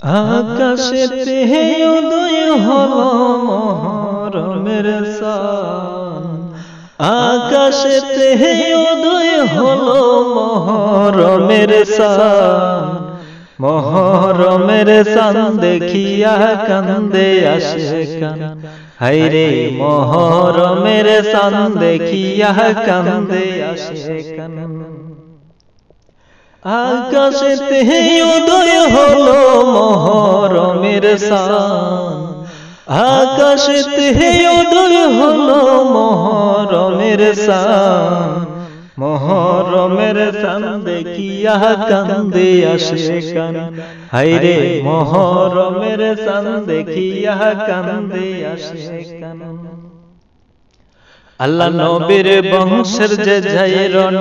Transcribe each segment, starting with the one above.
আকাশেতে উদয় হলো মহরমের চাঁদ, আকাশেতে উদয় হলো মহরমের চাঁদ, মহরমের চাঁদ দেখিয়া কান্দে আশিকান, হায়রে মহরমের চাঁদ দেখিয়া কান্দে আশিকান। আকাশেতে উদয় হলো মহরমের চাঁদ, আকাশেতে উদয় হলো মহরমের চাঁদ, মহরমের চাঁদ দেখিয়া কান্দে আশিকান, হায়রে মহরমের চাঁদ দেখিয়া কান্দে আশিকান। আল্লাহ নবীর বংশের যে জায়রন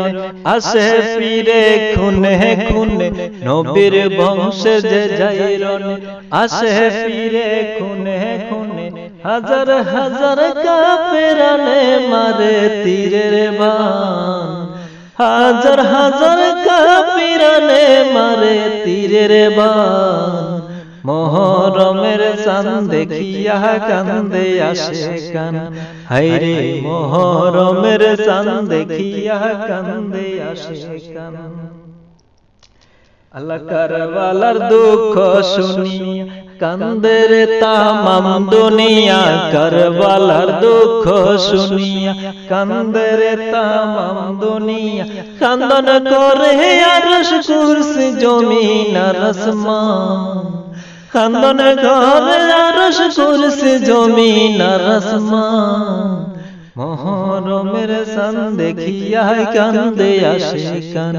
আসে পীরে খুনে খুনে, নবীর বংশের যে জায়রন আসে পীরে খুনে খুনে, হাজার হাজার কাফেরানে মারে তীরের বান, হাজার হাজার কাফেরানে মারে তীরের বান, মহরমের চাঁদ দেখিয়া কান্দে আশিকান, হায়রে মহরমের চাঁদ দেখিয়া কান্দে আশিকান। আল্লাহ কারবালার দুঃখ শুনিয়া কান্দে রে তামাম দুনিয়া, কারবালার দুঃখ শুনিয়া কান্দে রে তামাম দুনিয়া, কান্দন করে আরশ কুরসি জমিন আর আসমান, কান্দন করে আরশ কুরসি জমিন আর আসমান, মহরমের চাঁদ দেখিয়া কান্দে আশিকান,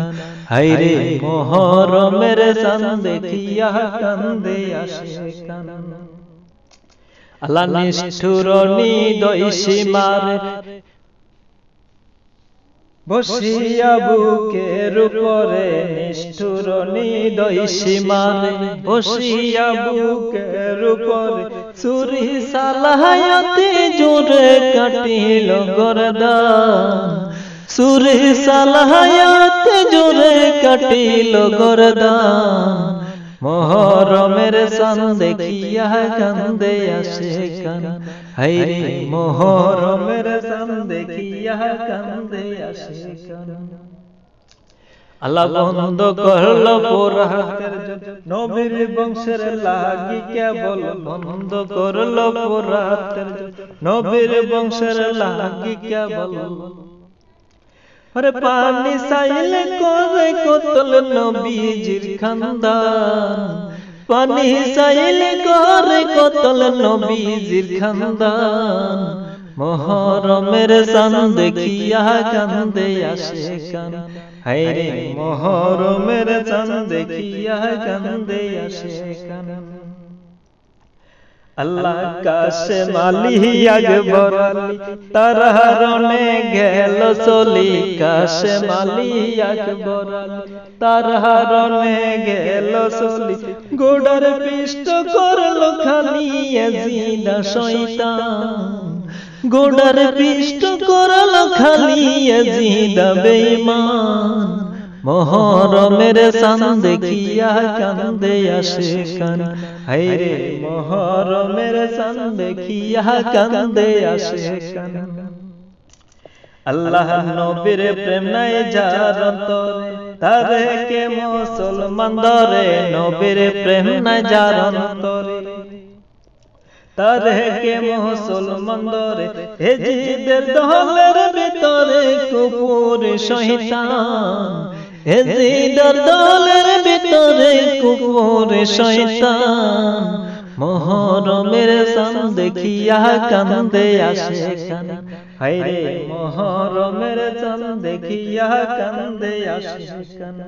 হায়রে মহরমের চাঁদ দেখিয়া কান্দে আশিকান। আল্লাহ নিষ্ঠুর নিদয় সীমারে বসিয়া বুকের উপরে, নিষ্ঠুর নিদয় সীমারে বসিয়া বুকের উপরে, ছুরি সালাহাতে জোরে কাটিল গরদান, ছুরি সালাহাতে জোরে কাটিল গরদান, মহরমের চাঁদ দেখিয়া কান্দে আশিকান, হায়রে মহরমের চাঁদ দেখিয়া কান্দে আশিকান। আল্লাহ বন্ধ করলো পুরাতের নবীর বংশের লাগি কেবল, বন্ধ করলো পুরাতের নবীর বংশের লাগি কেবল, আরে পানি সাইল করে কতল নবীজির খানদান, পানি সাইল করে কতল নবীজির খানদান, মহরমের চাঁদ দেখিয়া কান্দে আশিকান, হায়রে মহরমের চাঁদ দেখিয়া কান্দে আশিকান। আল্লাহ কাশে মালি আকবর আলী তার হারণে গেল চলি, কাশে মালি আকবর আলী তার হারণে গেল চলি, গোড়ার পিষ্ট করলো খালি ইয়াজিদ শয়তান, গোড়ার পিষ্ট করলো খালি ইয়াজিদ বেঈমান, মহরমের চাঁদ দেখিয়া কান্দে আশিকান, হায়রে মহরমের চাঁদ দেখিয়া কান্দে আশিকান। আল্লাহ নবীর প্রেম নাই যার অন্তরে, তারে কে মুসলমান ধরে, নবীর প্রেম নাই যার অন্তরে, তারে কে মুসলমান ধরে, এজিদের দলের ভিতরে কুফর শয়তান, এজিদের দলের ভিতরে কুফর শয়তান, মহরমের চাঁদ দেখিয়া কান্দে আশিকান, হায়রে মহরমের চাঁদ দেখিয়া কান্দে আশিকান।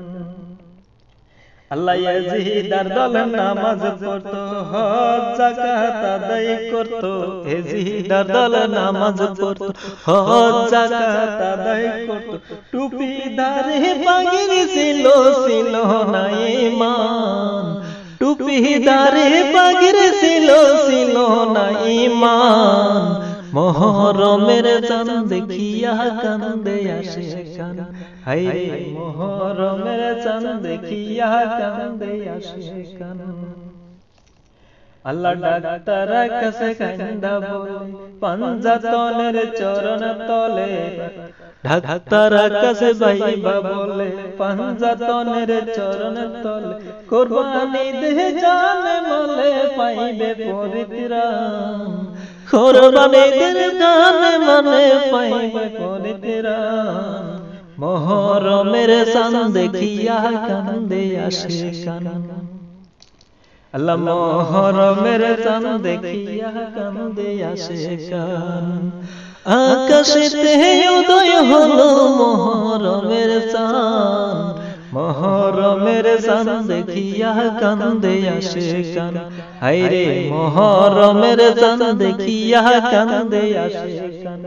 আল্লাহ ইয়াজিদার দল নামাজ পড়তো, হজ যাকাত আদায় করতো, ইয়াজিদার দল নামাজ পড়তো, হজ যাকাত আদায় করতো, টুপি দাড়ি পাগড়ি ছিল ছিল না ঈমান, টুপি দাড়ি পাগড়ি ছিল ছিল না ঈমান, মহরমের চাঁদ দেখিয়া কান্দে আশিকান, হায়রে মহরমের চাঁদ দেখিয়া কান্দে আশিকান। আল্লাহ ডাক্তার কাছে কান্দা বলে পাঞ্জাতনের চরণ তলে ডাক্তার কাছে ভাইবা বলে পাঞ্জাতনের চরণ তলে কুরবানি দে জান মালে পাইবে পরিত্রাণ কুরবানি দে জান মালে পাইবে পরিত্রাণ মুহররমের চাঁদ দেখিয়া কান্দে আশিকান আল্লাহ মুহররমের চাঁদ দেখিয়া কান্দে আশিকান আকাশেতে উদয় হলো মুহররমের চাঁদ মুহররমের চাঁদ দেখিয়া কান্দে আশিকান হায়রে মুহররমের চাঁদ দেখিয়া কান্দে আশিকান